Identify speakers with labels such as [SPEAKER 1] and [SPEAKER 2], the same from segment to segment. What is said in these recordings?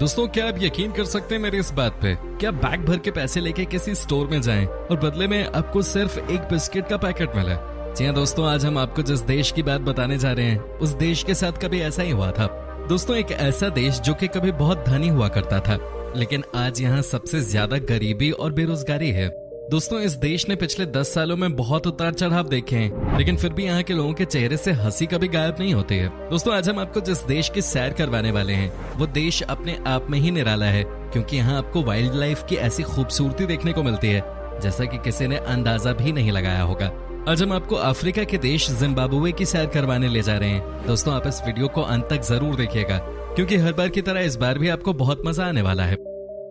[SPEAKER 1] दोस्तों, क्या आप यकीन कर सकते हैं मेरी इस बात पे? क्या बैग भर के पैसे लेके किसी स्टोर में जाएं और बदले में आपको सिर्फ एक बिस्किट का पैकेट मिले? जी हाँ दोस्तों, आज हम आपको जिस देश की बात बताने जा रहे हैं उस देश के साथ कभी ऐसा ही हुआ था। दोस्तों, एक ऐसा देश जो कि कभी बहुत धनी हुआ करता था, लेकिन आज यहाँ सबसे ज्यादा गरीबी और बेरोजगारी है। दोस्तों, इस देश ने पिछले 10 सालों में बहुत उतार चढ़ाव देखे हैं, लेकिन फिर भी यहाँ के लोगों के चेहरे से हंसी कभी गायब नहीं होती है। दोस्तों, आज हम आपको जिस देश की सैर करवाने वाले हैं वो देश अपने आप में ही निराला है, क्योंकि यहाँ आपको वाइल्ड लाइफ की ऐसी खूबसूरती देखने को मिलती है जैसा कि किसी ने अंदाजा भी नहीं लगाया होगा। आज हम आपको अफ्रीका के देश जिम्बाब्वे की सैर करवाने ले जा रहे हैं। दोस्तों, आप इस वीडियो को अंत तक जरूर देखिएगा, क्योंकि हर बार की तरह इस बार भी आपको बहुत मजा आने वाला है।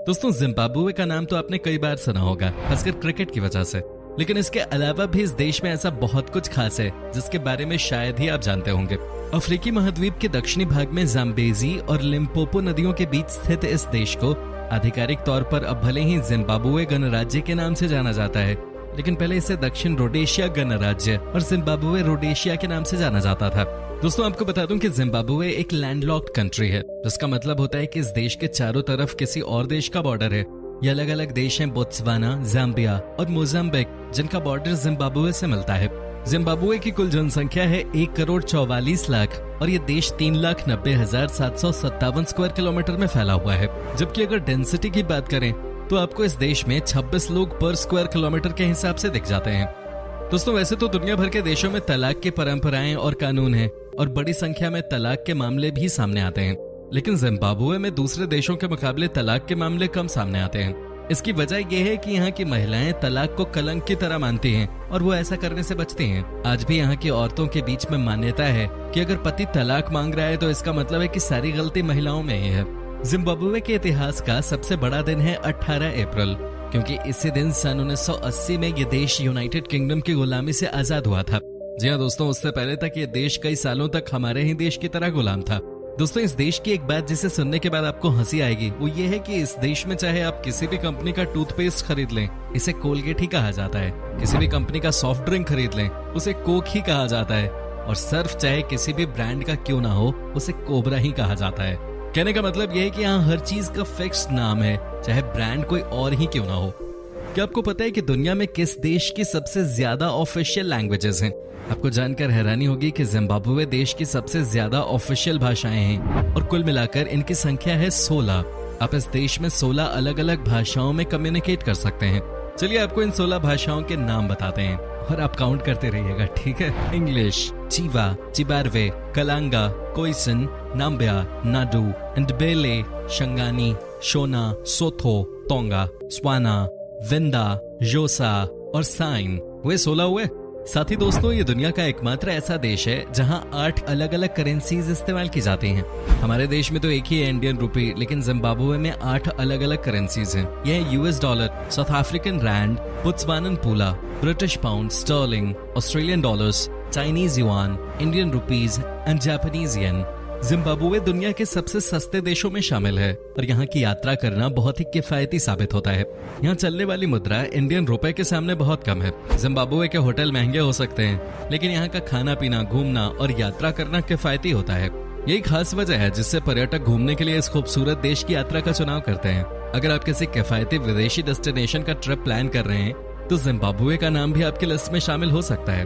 [SPEAKER 1] दोस्तों, जिम्बाब्वे का नाम तो आपने कई बार सुना होगा, खासकर क्रिकेट की वजह से, लेकिन इसके अलावा भी इस देश में ऐसा बहुत कुछ खास है जिसके बारे में शायद ही आप जानते होंगे। अफ्रीकी महाद्वीप के दक्षिणी भाग में जाम्बेजी और लिम्पोपो नदियों के बीच स्थित इस देश को आधिकारिक तौर पर अब भले ही जिम्बाब्वे गणराज्य के नाम से जाना जाता है, लेकिन पहले इसे दक्षिण रोडेशिया गणराज्य और जिम्बाब्वे रोडेशिया के नाम से जाना जाता था। दोस्तों, आपको बता दूं कि जिम्बाब्वे एक लैंडलॉक्ड कंट्री है, जिसका मतलब होता है कि इस देश के चारों तरफ किसी और देश का बॉर्डर है। ये अलग अलग देश हैं, बोत्सवाना, जाम्बिया और मोजाम्बिक, जिनका बॉर्डर जिम्बाब्वे से मिलता है। जिम्बाब्वे की कुल जनसंख्या है 1,44,00,000 और ये देश 3,90,757 स्क्वायर किलोमीटर में फैला हुआ है। जबकि अगर डेंसिटी की बात करें तो आपको इस देश में 26 लोग पर स्क्वायर किलोमीटर के हिसाब से दिख जाते हैं। दोस्तों, वैसे तो दुनिया भर के देशों में तलाक की परंपराएं और कानून हैं और बड़ी संख्या में तलाक के मामले भी सामने आते हैं, लेकिन जिम्बाब्वे में दूसरे देशों के मुकाबले तलाक के मामले कम सामने आते हैं। इसकी वजह यह है कि यहाँ की महिलाएं तलाक को कलंक की तरह मानती हैं और वो ऐसा करने से बचती हैं। आज भी यहाँ की औरतों के बीच में मान्यता है कि अगर पति तलाक मांग रहा है तो इसका मतलब है कि सारी गलती महिलाओं में ही है। जिम्बाब्वे के इतिहास का सबसे बड़ा दिन है 18 अप्रैल, क्योंकि इसी दिन सन 1980 में ये देश यूनाइटेड किंगडम की गुलामी से आजाद हुआ था। जी हाँ दोस्तों, उससे पहले तक ये देश कई सालों तक हमारे ही देश की तरह गुलाम था। दोस्तों, इस देश की एक बात जिसे सुनने के बाद आपको हंसी आएगी वो ये है कि इस देश में चाहे आप किसी भी कंपनी का टूथपेस्ट खरीद लें, इसे कोलगेट ही कहा जाता है। किसी भी कंपनी का सॉफ्ट ड्रिंक खरीद लें, उसे कोक ही कहा जाता है। और सर्फ चाहे किसी भी ब्रांड का क्यों ना हो, उसे कोबरा ही कहा जाता है। कहने का मतलब यह है कि यहाँ हर चीज का फिक्स नाम है, चाहे ब्रांड कोई और ही क्यों ना हो। क्या आपको पता है कि दुनिया में किस देश की सबसे ज्यादा ऑफिशियल लैंग्वेजेस हैं? आपको जानकर हैरानी होगी कि जिम्बाब्वे देश की सबसे ज्यादा ऑफिशियल भाषाएं हैं और कुल मिलाकर इनकी संख्या है 16। आप इस देश में 16 अलग अलग भाषाओं में कम्युनिकेट कर सकते हैं। चलिए आपको इन 16 भाषाओं के नाम बताते हैं और आप काउंट करते रहिएगा, ठीक है? English, Chewa, Chibarwe, Kalanga, Koisan, Nambya, Ndau, Ndebele, Shangani, Shona, Sotho, Tonga, Tswana, Venda, Xhosa और साइन। वे 16 हुए। साथ ही दोस्तों, ये दुनिया का एकमात्र ऐसा देश है जहां 8 अलग अलग करेंसीज इस्तेमाल की जाती हैं। हमारे देश में तो एक ही है इंडियन रुपी, लेकिन जिम्बाब्वे में 8 अलग अलग करेंसीज हैं। ये है US dollar, South African rand, Botswanan pula, British pound sterling, Australian dollars, Chinese yuan, Indian rupees and Japanese yen. Zimbabwe दुनिया के सबसे सस्ते देशों में शामिल है और यहाँ की यात्रा करना बहुत ही किफायती साबित होता है। यहाँ चलने वाली मुद्रा इंडियन रुपए के सामने बहुत कम है। जिम्बाब्वे के होटल महंगे हो सकते हैं, लेकिन यहाँ का खाना पीना, घूमना और यात्रा करना किफायती होता है। यही खास वजह है जिससे पर्यटक घूमने के लिए इस खूबसूरत देश की यात्रा का चुनाव करते हैं। अगर आप किसी किफायती विदेशी डेस्टिनेशन का ट्रिप प्लान कर रहे हैं तो जिम्बाब्वे का नाम भी आपकी लिस्ट में शामिल हो सकता है।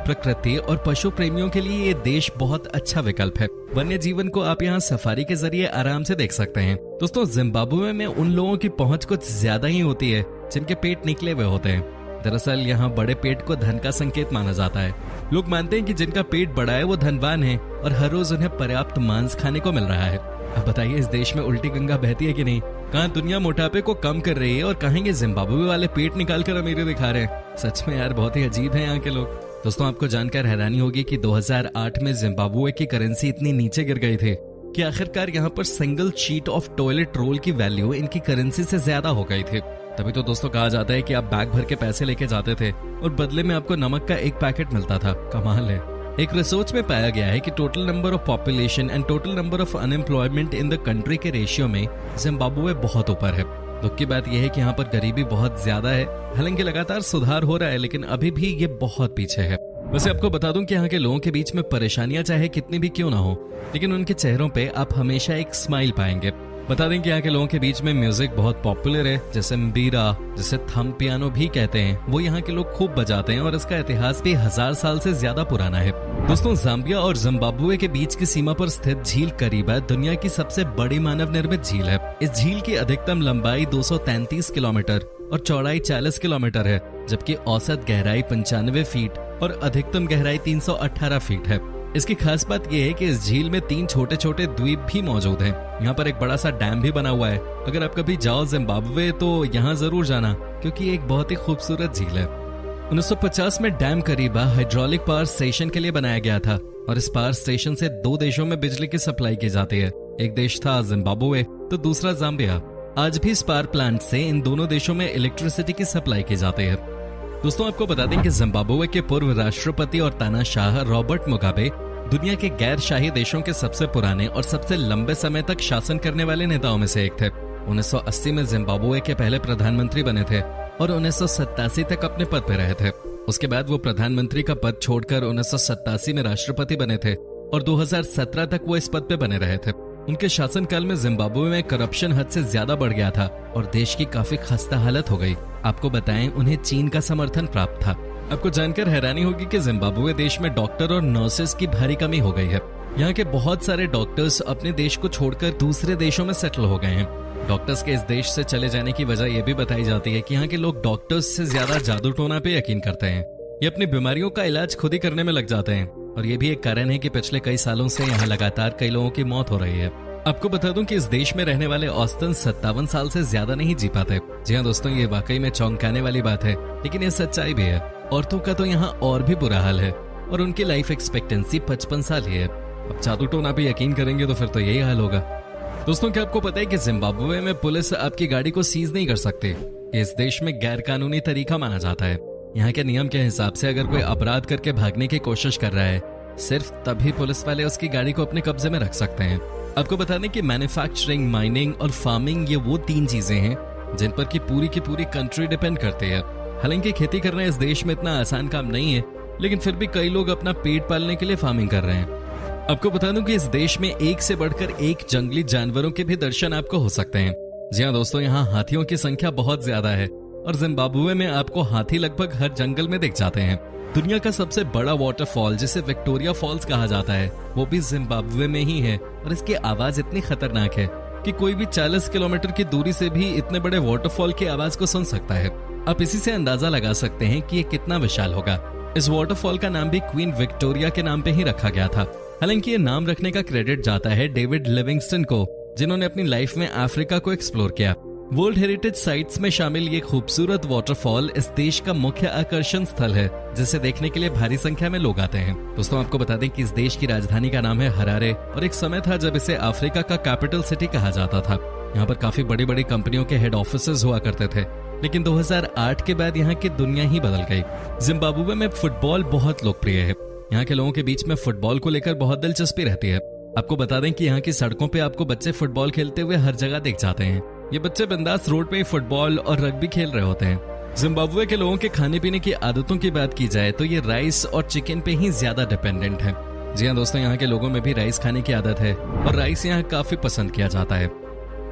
[SPEAKER 1] प्रकृति और पशु प्रेमियों के लिए ये देश बहुत अच्छा विकल्प है। वन्य जीवन को आप यहाँ सफारी के जरिए आराम से देख सकते हैं। दोस्तों, जिम्बाब्वे में उन लोगों की पहुंच कुछ ज्यादा ही होती है जिनके पेट निकले हुए होते हैं। दरअसल यहाँ बड़े पेट को धन का संकेत माना जाता है। लोग मानते हैं कि जिनका पेट बड़ा है वो धनवान है और हर रोज उन्हें पर्याप्त मांस खाने को मिल रहा है। अब बताइए, इस देश में उल्टी गंगा बहती है कि नहीं? कहाँ दुनिया मोटापे को कम कर रही है और कहाँ ये जिम्बाब्वे वाले पेट निकाल कर अमीरी दिखा रहे हैं। सच में यार, बहुत ही अजीब है यहाँ के लोग। दोस्तों, आपको जानकर हैरानी होगी कि 2008 में जिम्बाब्वे की करेंसी इतनी नीचे गिर गई थी कि आखिरकार यहाँ पर single sheet of toilet roll की वैल्यू इनकी करेंसी से ज्यादा हो गई थी। तभी तो दोस्तों कहा जाता है कि आप बैग भर के पैसे लेके जाते थे और बदले में आपको नमक का एक पैकेट मिलता था। कमाल है। एक रिसर्च में पाया गया है कि total number of population and total number of unemployment in the country के रेशियो में जिम्बाब्वे बहुत ऊपर है। दुख की बात यह है कि यहाँ पर गरीबी बहुत ज्यादा है। हालांकि लगातार सुधार हो रहा है, लेकिन अभी भी ये बहुत पीछे है। वैसे आपको बता दूं कि यहाँ के लोगों के बीच में परेशानियां चाहे कितनी भी क्यों ना हो, लेकिन उनके चेहरों पे आप हमेशा एक स्माइल पाएंगे। बता दें कि यहाँ के लोगों के बीच में म्यूजिक बहुत पॉपुलर है, जैसे mbira, जिसे थम पियानो भी कहते हैं, वो यहाँ के लोग खूब बजाते हैं और इसका इतिहास भी 1000 साल से ज्यादा पुराना है। दोस्तों, जाम्बिया और जिम्बाब्वे के बीच की सीमा पर स्थित झील करीबा दुनिया की सबसे बड़ी मानव निर्मित झील है। इस झील की अधिकतम लंबाई 233 किलोमीटर और चौड़ाई 40 किलोमीटर है, जबकि औसत गहराई 95 फीट और अधिकतम गहराई 318 फीट है। इसकी खास बात यह है कि इस झील में 3 छोटे छोटे द्वीप भी मौजूद हैं। यहाँ पर एक बड़ा सा डैम भी बना हुआ है। अगर आप कभी जाओ जिम्बाब्वे तो यहाँ जरूर जाना, क्योंकि एक बहुत ही खूबसूरत झील है। 1950 में डैम करीबा हाइड्रोलिक पावर स्टेशन के लिए बनाया गया था और इस पावर स्टेशन से 2 देशों में बिजली की सप्लाई की जाती है। एक देश था जिम्बाब्वे तो दूसरा जाम्बिया। आज भी इस पावर प्लांट से इन दोनों देशों में इलेक्ट्रिसिटी की सप्लाई की जाती है। दोस्तों, आपको बता दें कि जिम्बाब्वे के पूर्व राष्ट्रपति और तानाशाह रॉबर्ट मुगाबे दुनिया के गैर शाही देशों के सबसे पुराने और सबसे लंबे समय तक शासन करने वाले नेताओं में से एक थे। 1980 में जिम्बाब्वे के पहले प्रधानमंत्री बने थे और 1987 तक अपने पद पर रहे थे। उसके बाद वो प्रधानमंत्री का पद छोड़कर 1987 में राष्ट्रपति बने थे और 2017 तक वो इस पद पे बने रहे थे। उनके शासनकाल में जिम्बाब्वे में करप्शन हद से ज्यादा बढ़ गया था और देश की काफी खस्ता हालत हो गई। आपको बताएं, उन्हें चीन का समर्थन प्राप्त था। आपको जानकर हैरानी होगी कि जिम्बाब्वे देश में डॉक्टर और नर्सेस की भारी कमी हो गई है। यहाँ के बहुत सारे डॉक्टर्स अपने देश को छोड़कर दूसरे देशों में सेटल हो गए हैं। डॉक्टर्स के इस देश से चले जाने की वजह यह भी बताई जाती है कि यहाँ के लोग डॉक्टर्स से ज्यादा जादू टोना पे यकीन करते हैं। ये अपनी बीमारियों का इलाज खुद ही करने में लग जाते हैं और ये भी एक कारण है कि पिछले कई सालों से यहाँ लगातार कई लोगों की मौत हो रही है। आपको बता दूं कि इस देश में रहने वाले औसतन 57 साल से ज्यादा नहीं जी पाते। जी हाँ दोस्तों, ये वाकई में चौंकाने वाली बात है, लेकिन ये सच्चाई भी है। औरतों का तो यहाँ और भी बुरा हाल है और उनकी लाइफ एक्सपेक्टेंसी 55 साल ही है। अब जादू टोना पे यकीन करेंगे तो फिर तो यही हाल होगा। दोस्तों, क्या आपको पता है कि जिम्बाब्वे में पुलिस आपकी गाड़ी को सीज नहीं कर सकती? इस देश में गैर कानूनी तरीका माना जाता है। यहाँ के नियम के हिसाब से अगर कोई अपराध करके भागने की कोशिश कर रहा है, सिर्फ तभी पुलिस वाले उसकी गाड़ी को अपने कब्जे में रख सकते हैं। आपको बता दें कि मैन्युफैक्चरिंग, माइनिंग और फार्मिंग ये वो 3 चीजें हैं जिन पर की पूरी कंट्री डिपेंड करती है। हालांकि खेती करना इस देश में इतना आसान काम नहीं है, लेकिन फिर भी कई लोग अपना पेट पालने के लिए फार्मिंग कर रहे हैं। आपको बता दूं कि इस देश में एक से बढ़कर एक जंगली जानवरों के भी दर्शन आपको हो सकते हैं। जी हाँ दोस्तों, यहाँ हाथियों की संख्या बहुत ज्यादा है और जिम्बाब्वे में आपको हाथी लगभग हर जंगल में दिख जाते हैं। दुनिया का सबसे बड़ा वाटरफॉल, जिसे विक्टोरिया फॉल्स कहा जाता है, वो भी जिम्बाब्वे में ही है और इसकी आवाज इतनी खतरनाक है कि कोई भी 40 किलोमीटर की दूरी से भी इतने बड़े वाटरफॉल की आवाज को सुन सकता है। आप इसी से अंदाजा लगा सकते हैं कि ये कितना विशाल होगा। इस वाटरफॉल का नाम भी क्वीन विक्टोरिया के नाम पे ही रखा गया था। हालांकि ये नाम रखने का क्रेडिट जाता है डेविड लिविंगस्टन को, जिन्होंने अपनी लाइफ में अफ्रीका को एक्सप्लोर किया। वर्ल्ड हेरिटेज साइट्स में शामिल ये खूबसूरत वाटरफॉल इस देश का मुख्य आकर्षण स्थल है, जिसे देखने के लिए भारी संख्या में लोग आते हैं। दोस्तों, आपको बता दें कि इस देश की राजधानी का नाम है हरारे और एक समय था जब इसे अफ्रीका का कैपिटल सिटी कहा जाता था। यहाँ पर काफी बड़ी बड़ी कंपनियों के हेड ऑफिसेज हुआ करते थे, लेकिन 2008 के बाद यहाँ की दुनिया ही बदल गई। जिम्बाब्वे में फुटबॉल बहुत लोकप्रिय है। यहाँ के लोगों के बीच में फुटबॉल को लेकर बहुत दिलचस्पी रहती है। आपको बता दें कि यहाँ की सड़कों पे आपको बच्चे फुटबॉल खेलते हुए हर जगह दिख जाते हैं। ये बच्चे बिंदास रोड पे फुटबॉल और रग्बी खेल रहे होते हैं। जिम्बाब्वे के लोगों के खाने पीने की आदतों की बात की जाए तो ये राइस और चिकन पे ही ज्यादा डिपेंडेंट है। जी हाँ दोस्तों, यहाँ के लोगों में भी राइस खाने की आदत है और राइस यहाँ काफी पसंद किया जाता है।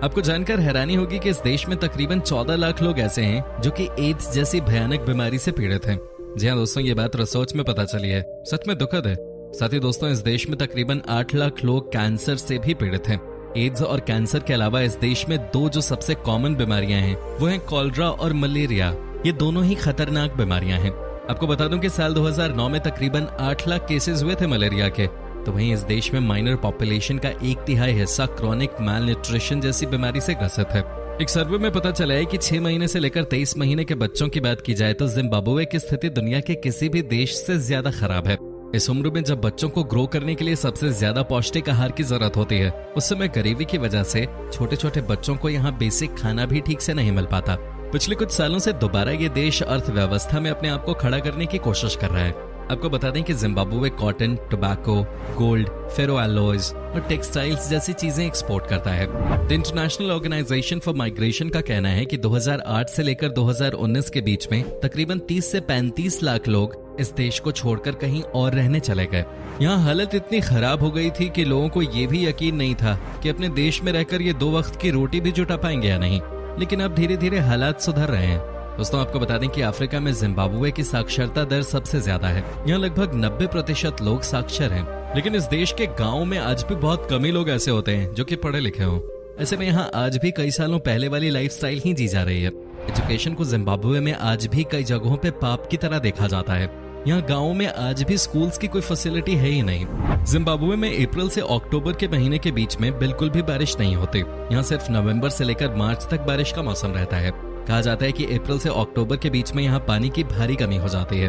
[SPEAKER 1] आपको जानकर हैरानी होगी कि इस देश में तकरीबन 14 लाख लोग ऐसे हैं जो कि एड्स जैसी भयानक बीमारी से पीड़ित हैं। जी हाँ दोस्तों, ये बात रिसर्च में पता चली है। सच में दुखद है। साथ ही दोस्तों, इस देश में तकरीबन 8 लाख लोग कैंसर से भी पीड़ित हैं। एड्स और कैंसर के अलावा इस देश में 2 जो सबसे कॉमन बीमारियां हैं वो हैं कॉलरा और मलेरिया। ये दोनों ही खतरनाक बीमारियां हैं। आपको बता दूं कि साल 2009 में तकरीबन 8 लाख केसेस हुए थे मलेरिया के। तो वहीं इस देश में माइनर पॉपुलेशन का 1/3 हिस्सा क्रॉनिक मैल न्यूट्रिशन जैसी बीमारी से ग्रसित है। एक सर्वे में पता चला है कि 6 महीने से लेकर 23 महीने के बच्चों की बात की जाए तो जिम्बाब्वे की स्थिति दुनिया के किसी भी देश से ज्यादा खराब है। इस उम्र में जब बच्चों को ग्रो करने के लिए सबसे ज्यादा पौष्टिक आहार की जरूरत होती है, उस समय गरीबी की वजह से छोटे छोटे बच्चों को यहाँ बेसिक खाना भी ठीक से नहीं मिल पाता। पिछले कुछ सालों से दोबारा ये देश अर्थव्यवस्था में अपने आप को खड़ा करने की कोशिश कर रहा है। आपको बता दें कि Zimbabwe cotton, tobacco, gold, ferro alloys और टेक्सटाइल्स जैसी चीजें एक्सपोर्ट करता है। The International Organization for Migration का कहना है कि 2008 से लेकर 2019 के बीच में तकरीबन 30 से 35 लाख लोग इस देश को छोड़कर कहीं और रहने चले गए। यहाँ हालत इतनी खराब हो गई थी कि लोगों को ये भी यकीन नहीं था कि अपने देश में रहकर ये 2 वक्त की रोटी भी जुटा पाएंगे या नहीं। लेकिन अब धीरे धीरे हालात सुधर रहे हैं। दोस्तों, आपको बता दें कि अफ्रीका में जिम्बाब्वे की साक्षरता दर सबसे ज्यादा है। यहाँ लगभग 90% लोग साक्षर हैं। लेकिन इस देश के गाँव में आज भी बहुत कम ही लोग ऐसे होते हैं जो कि पढ़े लिखे हों। ऐसे में यहाँ आज भी कई सालों पहले वाली लाइफस्टाइल ही जी जा रही है। एजुकेशन को जिम्बाब्वे में आज भी कई जगहों पे पाप की तरह देखा जाता है। यहाँ गाँव में आज भी स्कूल्स की कोई फैसिलिटी है ही नहीं। जिम्बाब्वे में अप्रैल से अक्टूबर के महीने के बीच में बिल्कुल भी बारिश नहीं होती। यहाँ सिर्फ नवंबर से लेकर मार्च तक बारिश का मौसम रहता है। कहा जाता है कि अप्रैल से अक्टूबर के बीच में यहाँ पानी की भारी कमी हो जाती है।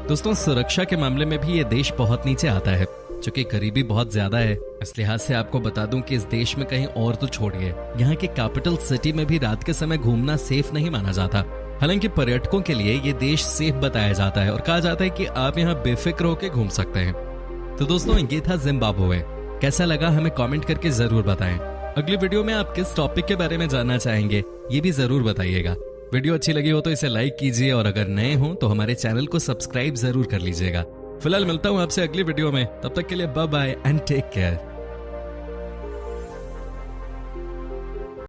[SPEAKER 1] दोस्तों, सुरक्षा के मामले में भी ये देश बहुत नीचे आता है, चूंकि गरीबी बहुत ज्यादा है। इस लिहाज से आपको बता दूं कि इस देश में कहीं और तो छोड़िए, यहाँ के कैपिटल सिटी में भी रात के समय घूमना सेफ नहीं माना जाता। हालांकि पर्यटकों के लिए ये देश सेफ बताया जाता है और कहा जाता है कि आप यहाँ बेफिक्र होकर घूम सकते हैं। तो दोस्तों, ये था जिम्बाब्वे। कैसा लगा हमें कमेंट करके जरूर बताएं। अगली वीडियो में आप किस टॉपिक के बारे में जानना चाहेंगे ये भी जरूर बताइएगा। वीडियो अच्छी लगी हो तो इसे लाइक कीजिए और अगर नए हो तो हमारे चैनल को सब्सक्राइब जरूर कर लीजिएगा। फिलहाल मिलता हूँ आपसे अगली वीडियो में। तब तक के लिए bye bye and take care.